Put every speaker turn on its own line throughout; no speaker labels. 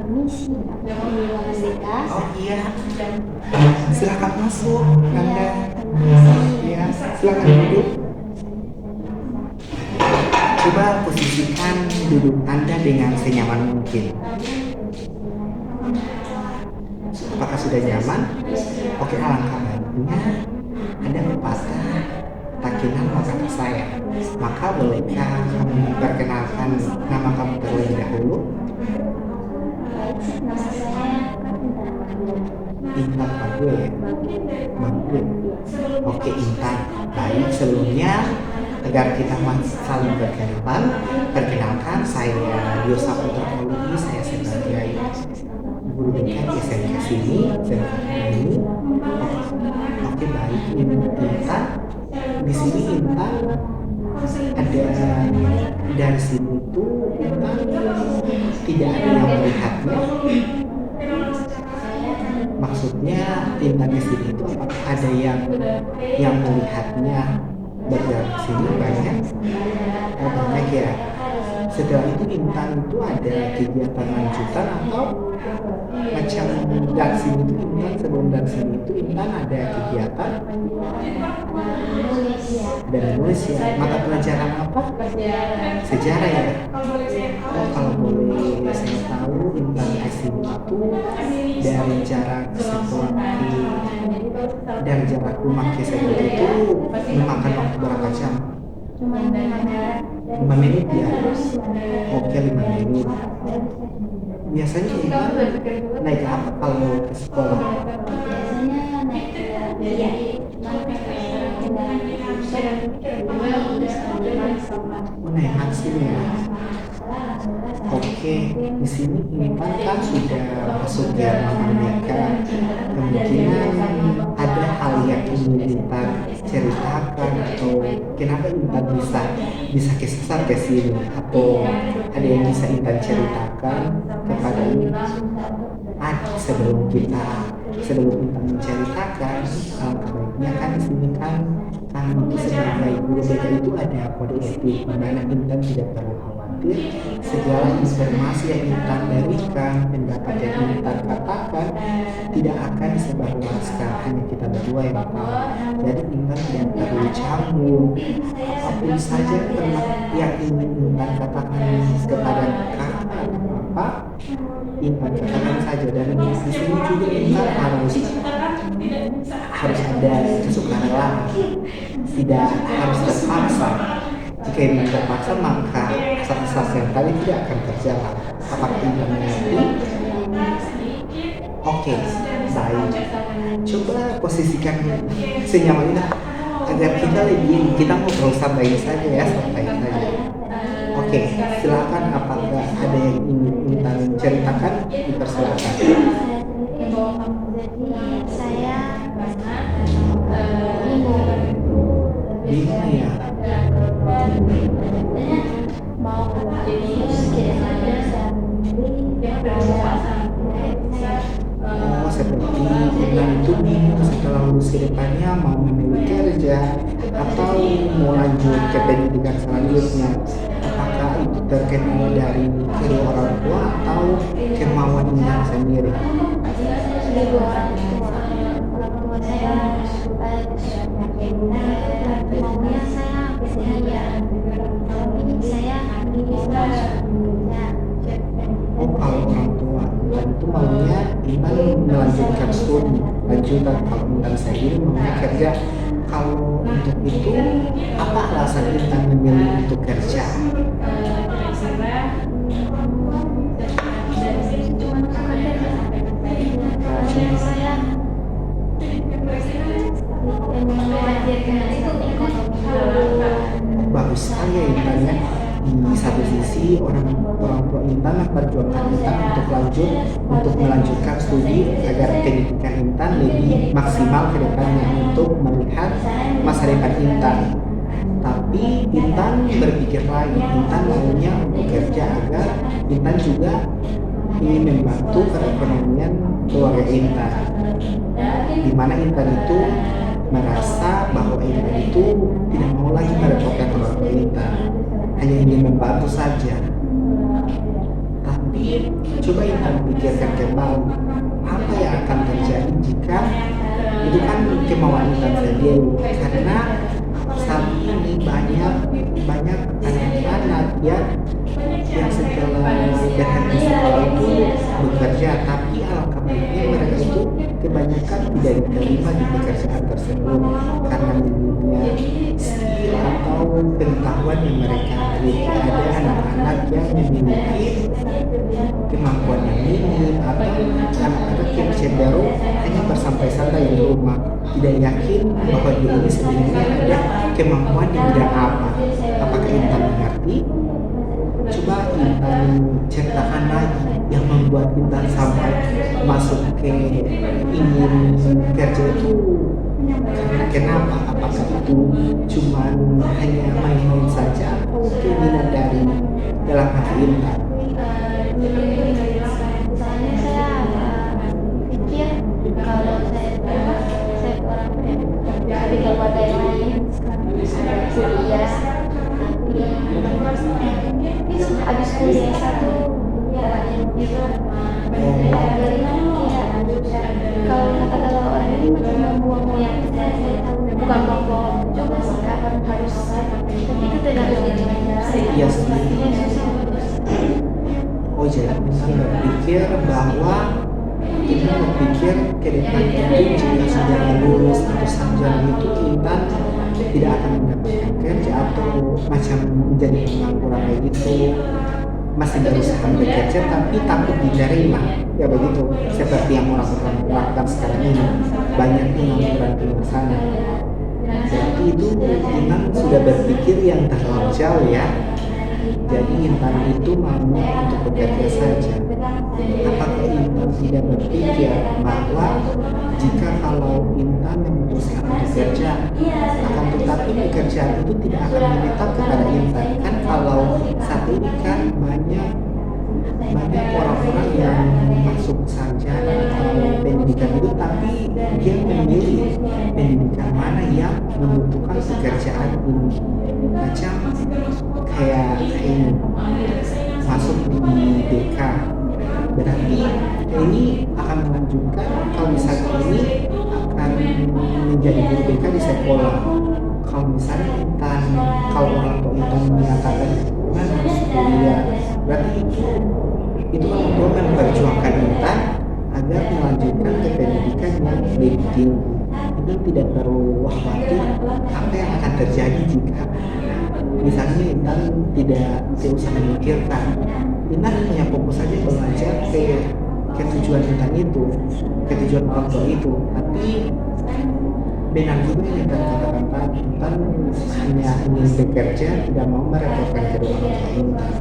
permisi, aku di ruangan bebas.
Oh iya, silakan masuk Anda.
Permisi.
Ya, silakan duduk. Coba posisikan duduk Anda dengan senyaman mungkin. Apakah sudah nyaman? Oke, alangkah baiknya Anda pepatah takinan maka saya. Maka bolehkah kamu memperkenalkan nama kamu terlebih dahulu?
Baik, nama saya
Intan Bagul ya? Bagul. Oke Intan. Baik, sebelumnya agar kita saling berkenalan, perkenalkan saya Yosa Putra Mauludi, saya sebagai guru BK di SMK sini, ini. Oke baik, Intan. Di sini Intan ada dari sini tuh Intan tidak ada yang melihatnya. Maksudnya Intan di sini itu apakah ada yang melihatnya berjalan ke sini banyak? Oh banyak ya. Setelah itu Intan itu ada kegiatan lanjutan atau macam dari sini itu Intan sebelum dari sini itu Intan ada kegiatan dan nulis ya. Mata pelajaran apa? Sejarah ya. Oh kalau boleh saya tahu Intan di sini itu dari jarak dari jarak rumah ke sekolah itu memakan waktu berapa jam? 5 menit ya? Oke 5 menit. Biasanya Intan naik apa kalau ke sekolah?
biasanya naik iya,
Naik taksi ya. Oke, di sini Intan kan sudah masuk Jerman Merdeka. Kemungkinan ada hal yang ingin Intan ceritakan atau kenapa Intan bisa kesasar ke sini atau ada yang bisa Intan ceritakan kepada sebelum Intan menceritakan baiknya kan di sini kan kami itu sebagai guru BK itu ada kode etik di mana Intan tidak perlu khawatir segala informasi yang Intan berikan, pendapat yang Intan katakan tidak akan disebarluaskan, hanya kita berdua yang tahu. Jadi Intan tidak perlu campur apapun saja yang ingin Intan katakan kepada kakak atau apa Intan katakan saja. Dan di sini juga Intan harus ada kesukarela, tidak harus terpaksa. Jika Intan terpaksa maka asas-asas yang tadi tidak akan terjalan. Apakah Intan mengerti? Oke, baik. Coba posisikan senyaman agar kita ngobrol santai saja ya, santai saja. Oke, silakan. Apakah ada yang ingin Intan ceritakan? Dipersilakan.
Saya
Bingung ya.
mau lulus
Oh, seperti Intan itu bingung setelah lulus ke depannya mau memilih kerja atau mau lanjut ke pendidikan selanjutnya. Apakah itu terkait dari kedua orang tua atau kemauan Intan sendiri?
kedua orang tua saya maunya saya kuliah, tapi saya
Oh, kalau orang tua Intan itu maunya Intan melanjutkan studi lanjutan, kalau Intan sendiri maunya kerja. Kalau untuk itu apa alasan Intan memilih untuk kerja?
saya
Bagus sekali ya Intan ya. Di satu sisi orang tua Intan memperjuangkan Intan untuk melanjutkan studi agar pendidikan Intan lebih maksimal ke depannya untuk melihat masa depan Intan. Tapi Intan berpikir lain, Intan maunya untuk kerja agar Intan juga ingin membantu perekonomian keluarga Intan. Di mana Intan itu merasa bahwa Intan itu tidak mau lagi merepotkan keluarga Intan, hanya ingin membantu saja. Tapi Tapi coba Intan pikirkan kembali, apa yang akan terjadi jika itu kan kemauan Intan sendiri, karena saat ini banyak anak-anak yang setelah berhenti sekolah itu bekerja, tapi alangkah baiknya mereka itu kebanyakan tidak diterima di pekerjaan tersebut karena minimnya skill atau pengetahuan yang mereka miliki. Ada anak-anak yang memiliki kemampuan yang minim, atau anak-anak yang cenderung hanya bersantai-santai di rumah, tidak yakin bahwa dirinya sebenarnya ada kemampuan di bidang apa. Apakah Intan mengerti? Coba Intan ceritakan lagi yang membuat Intan sampai masuk ke ingin kerja itu karena kenapa? Apakah itu cuman hanya main-main saja atau keinginan dari dalam hati Intan?
Misalnya saya pikir kalau saya orang tapi keluarga yang lain ada kuliah, tapi habis kuliah satu kalau kata orang ini macam membuang yang saya tahu, bukan membuang juga sih, harus tapi itu tidak
Iya sih. Oh jadi Intan berpikir bahwa Intan berpikir ke depan itu jika sudah lulus atau sarjana itu Intan tidak akan mendapatkan kerja atau macam menjadi pengangguran kayak gitu, masih berusaha bekerja tapi takut diterima, ya begitu, seperti yang orang-orang lakukan sekarang ini, banyak pengangguran di luar sana. Jadi itu Intan sudah berpikir yang terlalu jauh ya. Jadi Intan itu mau untuk bekerja saja. Apakah Intan tidak berpikir bahwa jika kalau Intan memutuskan untuk bekerja, akan tetapi pekerjaan itu tidak akan menetap kepada Intan? Kan kalau saat ini kan banyak orang-orang yang masuk sarjana atau pendidikan itu, tapi dia memilih pendidikan mana yang membutuhkan pekerjaan ini, macam kayak ini masuk di BK, berarti ini akan melanjutkan kalau misalnya ini akan menjadi guru BK di sekolah. Kalau misalnya Intan, kalau orang tua Intan menyatakan Intan harus kuliah, berarti itu orang tua memperjuangkan Intan agar melanjutkan ke pendidikan yang lebih tinggi. Itu tidak perlu khawatir apa yang akan terjadi jika misalnya Intan tidak usah memikirkan. Intan hanya fokus saja belajar ke tujuan Intan itu, ke tujuan orang tua itu. Tapi benar juga yang Intan katakan tadi, Intan hanya ingin bekerja, tidak mau merepotkan kedua orang tua Intan.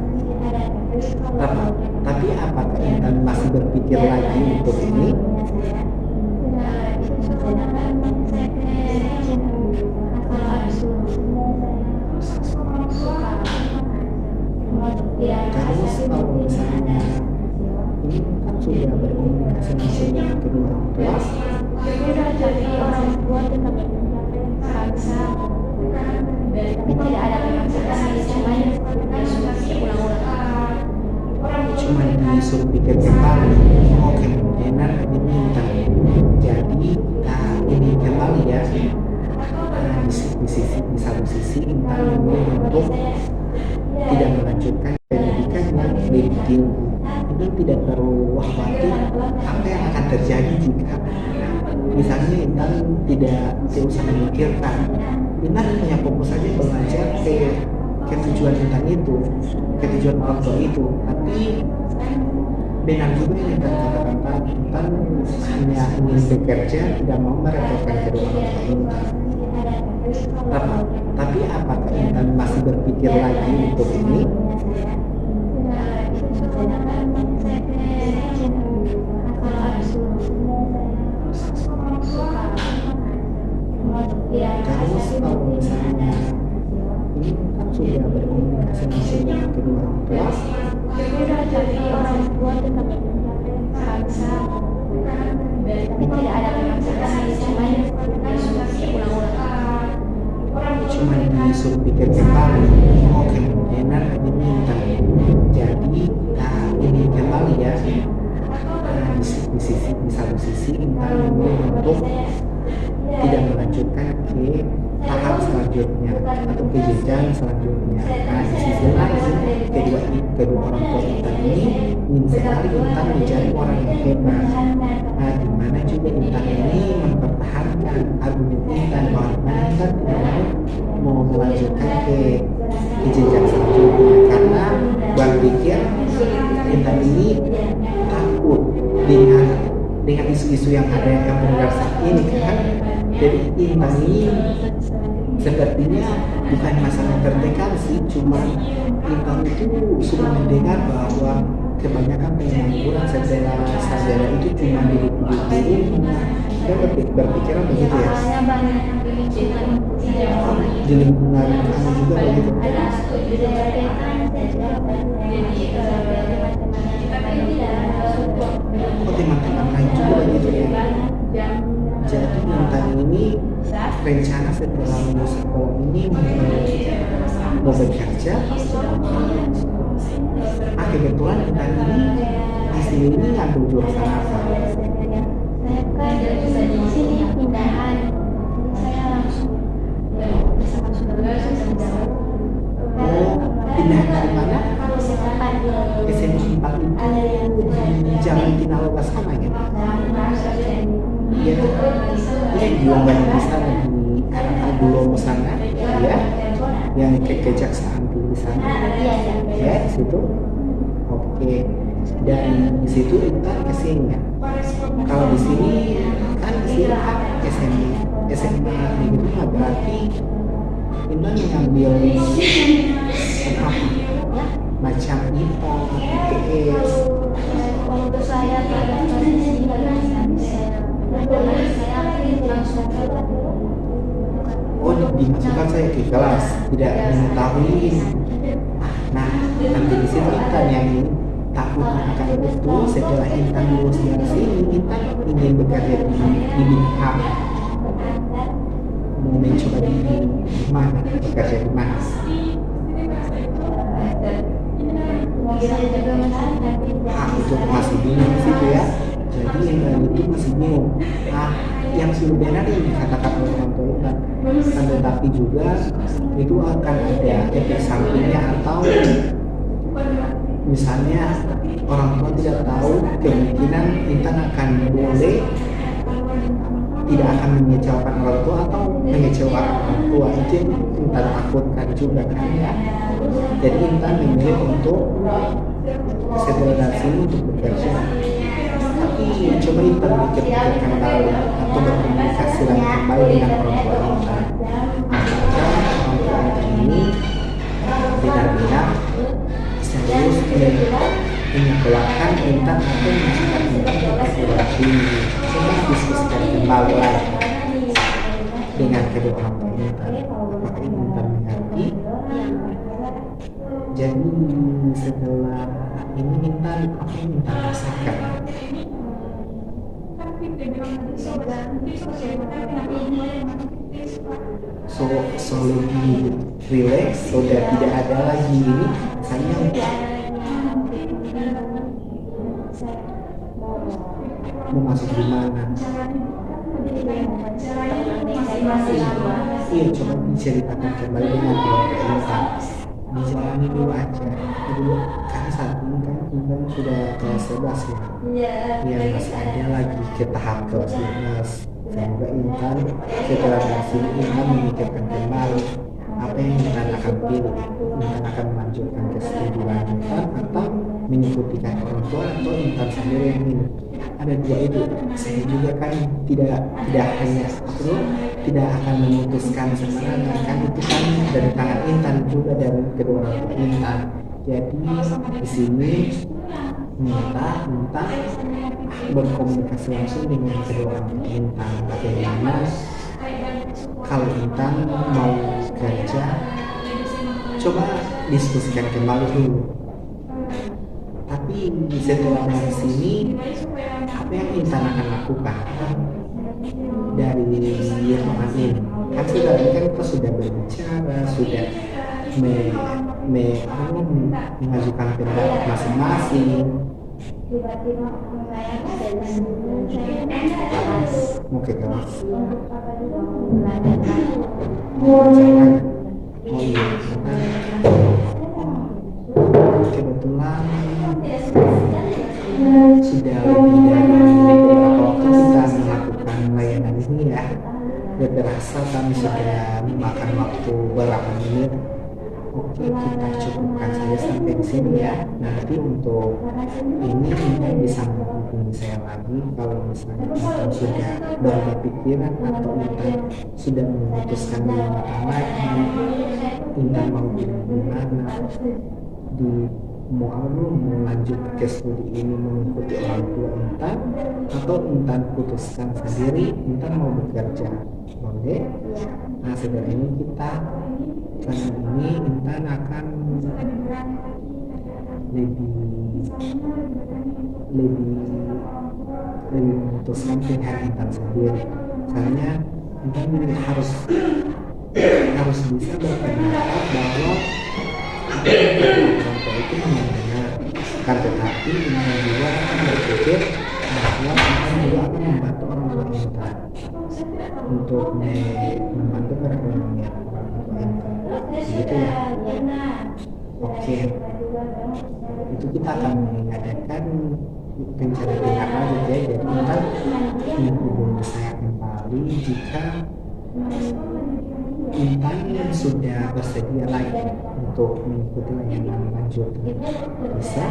Tapi apakah Intan masih berpikir lagi untuk ini? Terus kalau misalnya ini kan sudah berkomunikasi langsung dengan kedua orang tua,
tapi orang tua tetap paksa, tidak ada pemaksaan,
cuma disuruh pikir kembali. Oh kemungkinan ini Intan jadi ini kembali ya. Di satu sisi Intan memilih untuk tidak melanjutkan pendidikan yang lebih tinggi. Itu tidak perlu khawatir apa yang akan terjadi jika misalnya Intan tidak usah memikirkan. Intan hanya fokus saja belajar ke tujuan Intan itu, ke tujuan orang tua itu. Tapi benar juga yang Intan katakan tadi, Intan hanya ingin bekerja, tidak mau merepotkan kedua orang tua Intan. Tapi apakah Intan masih berpikir lagi untuk ini? Terus kalau misalnya ini kan sudah berkomunikasi langsung dengan kedua orang tua,
tapi orang tua tetap paksa, tidak ada pemaksaan,
cuma disuruh pikir kembali. Oh kemungkinan ini Intan di satu sisi Intan memilih untuk tidak melanjutkan ke tahap selanjutnya atau ke jenjang selanjutnya. Nah, di sisi lain kedua orang tua Intan ini ingin sekali Intan menjadi orang yang hebat. Nah, di mana juga Intan ini mempertahankan argumen Intan bahwa Intan tidak mau melanjutkan ke jenjang selanjutnya karena berpikir Intan ini takut dengan isu-isu yang ada yang beredar saat ini kan. Jadi Intan ini sepertinya bukan masalah tertekan sih, cuma Intan itu sudah mendengar bahwa kebanyakan pengangguran setelah sarjana itu cuma di guru. Saya berpikiran begitu ya. Di lingkungan kamu juga begitu. Oh, teman-teman lain juga begitu ya. Jadi Intan ini rencana setelah lulus sekolah ini mau bekerja. Kebetulan Intan ini di sini ini ngambil jurusan apa?
Saya kan di sini pindahan, saya langsung bisa masuk
Oh, pindahan dari mana? SMA 4 itu di Jalan Tinaloba sana ya? Iya, ini juga banyak di sana di Agulomo sana, ya, yang kejaksaan tinggi sana, ya di situ. Oke, dan di situ Intan kesini ya. Kalau di sini kan SMA gitu mah berarti Intan mengambil apa? Macam IPA, IPS.
Untuk saya pada kondisi saya langsung
dimasukkan saya ke kelas, tidak mengetahui. Nah, nanti di situ Intan yang takutnya akan itu setelah Intan lulus dari sini, Intan ingin bekerja di bidang mau mencoba di mana, bekerja di mana. Itu masih bingung di situ ya. Jadi Intan itu masih bingung. Yang sebenarnya yang dikatakan oleh orang tua Intan, tetapi juga itu akan ada efek sampingnya atau misalnya orang tua tidak tahu, kemungkinan Intan akan boleh tidak akan mengecewakan orang tua atau mengecewakan orang tua. Itu yang Intan takutkan juga kan ya. Jadi Intan memilih untuk setelah dari sini untuk bekerja. Tapi coba Intan pikir-pikir kembali atau berkomunikasi lagi kembali dengan orang tua Intan. Apakah orang tua Intan ini benar-benar serius menyekolahkan Intan atau memasukkan Intan ke perguruan tinggi? Coba diskusikan kembali lagi dengan kedua orang tua Intan. Apakah Intan mengerti? Jadi setelah ini Intan apa yang Intan rasakan? So lebih relax, sudah tidak ada lagi ini misalnya mau masuk di mana? Iya, coba diceritakan kembali dengan keluarga Intan. Dijalani dulu aja dulu karena saat ini kan Intan sudah kelas 11 ya, masih ada lagi ke tahap kelas 12. Semoga Intan setelah dari sini Intan memikirkan kembali apa yang Intan akan pilih. Intan akan melanjutkan ke studi lanjutan atau mengikuti kata orang tua atau Intan sendiri yang ini. Ada dua itu. Saya juga kan tidak hanya tidak akan memutuskan sebenarnya kan itu kan dari tangan Intan juga dari kedua orang tua Intan. Jadi di sini minta berkomunikasi langsung dengan kedua orang tua Intan. Bagaimana kalau Intan mau kerja, coba diskusikan kembali dulu. Tapi setelah dari sini apa yang Intan akan lakukan dari ruangan ini? Kan kita sudah berbicara, sudah mengajukan pendapat masing-masing.
tiba-tiba saya bisa kelas
Mau ke kelas.
untuk apa juga mau belajar lagi.
Mau belajar lagi. Oh iya, kebetulan sudah lebih dari beberapa waktu kita melakukan layanan ini ya. Gak terasa kami sudah memakan waktu berapa menit. Oke, kita cukupkan saja sampai di sini ya. Nanti untuk ini Intan bisa menghubungi saya lagi kalau misalnya Intan sudah berubah pikiran atau Intan sudah memutuskan di mana Intan mau gimana di mau lanjut ke studi ini mengikuti orang tua Intan atau Intan putuskan sendiri Intan mau bekerja. Oke, nah setelah ini kita karena ini Intan akan lebih memutuskan pilihan Intan sendiri. Soalnya Intan harus bisa berpendapat bahwa orang tua itu memang benar. Kan tetapi Intan juga akan berpikir bahwa Intan juga akan membantu orang tua Intan untuk membantu perekonomian orang tua Intan. Gitu ya. Oke, itu kita akan mengadakan rencana tindak lanjut ya. Jadi Intan menghubungi saya kembali jika Intan sudah bersedia lagi untuk mengikuti layanan lanjut. Bisa.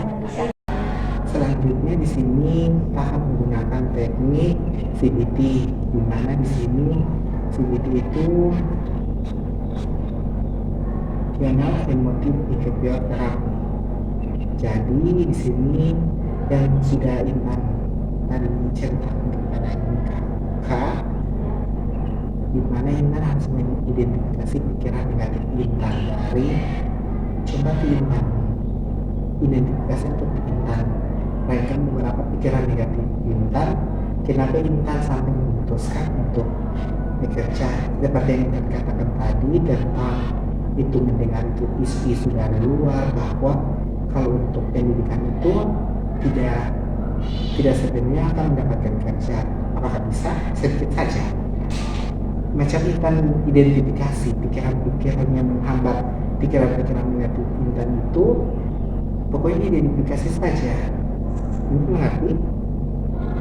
Selanjutnya di sini kita akan menggunakan teknik CBT, di mana di sini CBT itu Cognitive Emotive Behavioral Therapy. Jadi di sini yang sudah Intan tadi ceritakan kepada Kak, di mana Intan harus mengidentifikasi pikiran negatif Intan dari coba Intan identifikasi untuk Intan mainkan beberapa pikiran negatif Intan. Kenapa Intan sampai memutuskan untuk bekerja seperti yang Intan katakan tadi tentang itu mendengar itu isu-isu dari luar bahwa kalau untuk pendidikan itu tidak sebenarnya akan mendapatkan kerja. Apakah bisa? Sedikit saja. Macam Intan identifikasi pikiran-pikiran yang menghambat pikiran-pikiran negatif Intan itu, pokoknya identifikasi saja. Ini mengerti?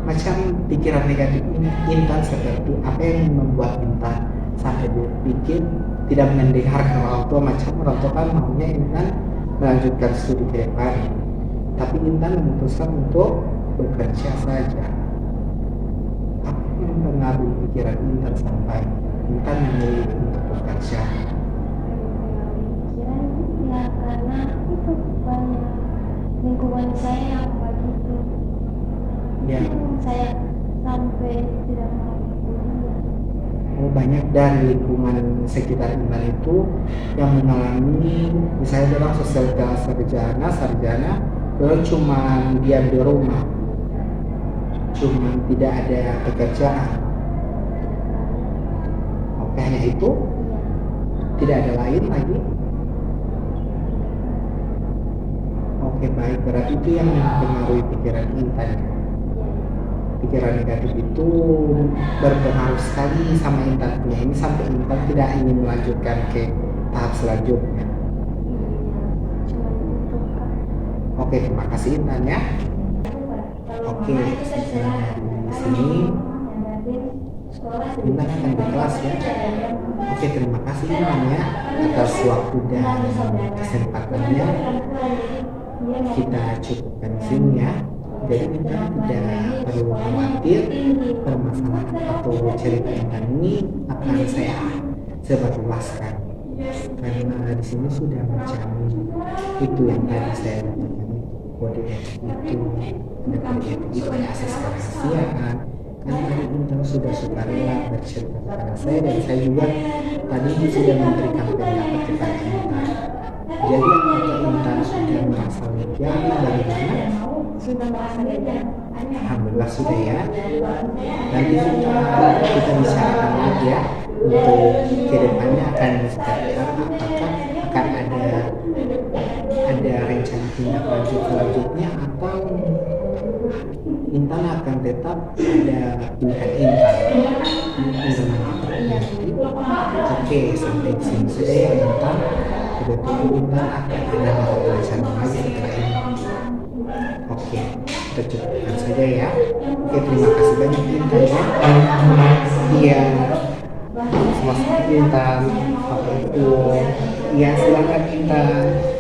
Macam pikiran negatif Intan seperti apa yang membuat Intan sampai berpikir tidak mendengarkan orang tua. Macam orang tua kan maunya Intan melanjutkan studi ke depan, tapi Intan memutuskan untuk bekerja saja. Apa yang mempengaruhi pikiran Intan sampai Intan memilih untuk bekerja?
Ya karena itu banyak lingkungan saya yang begitu.
Ya.
Saya sampai tidak mau kuliah.
Oh, banyak dari lingkungan sekitar Intan itu yang mengalami misalnya orang sosial sarjana cuma diam di rumah, cuma tidak ada pekerjaan. Oke, hanya itu, tidak ada lain lagi. Oke, baik, berarti itu yang mempengaruhi pikiran Intan. Pikiran negatif itu berpengaruh sekali sama Intan punya ini sampai Intan tidak ingin melanjutkan ke tahap selanjutnya. Oke, terima kasih Intan ya. Oke, dari sini Intan akan di kelas ya. Oke, terima kasih Intan ya atas waktu dan kesempatannya. Kita cukupkan di sini ya. Jadi Intan tidak perlu khawatir, permasalahan atau cerita Intan ini akan saya sebarluaskan karena di sini sudah menjamin itu yang tadi saya katakan, kode etik itu dan kode etik itu ada asas kerahasiaan. Karena tadi Intan sudah sukarela bercerita kepada saya dan saya juga tadi sudah memberikan pendapat kepada Intan. Jadi apakah Intan sudah merasa lega bagaimana?
Sudah merasa lega.
Alhamdulillah sudah ya. Nanti kita bicarakan lagi ya untuk kedepannya akan seperti apa, apakah akan ada rencana tindak lanjut selanjutnya atau Intan akan tetap ada pilihan Intan.
Iya.
Oke, sampai di sini saja ya Intan. Berarti Intan akan ada mata pelajaran lagi setelah ini. Oke, kita cukupkan saja ya. Oke, terima kasih banyak Intan ya. Iya, sama-sama Intan. Iya, silakan Intan.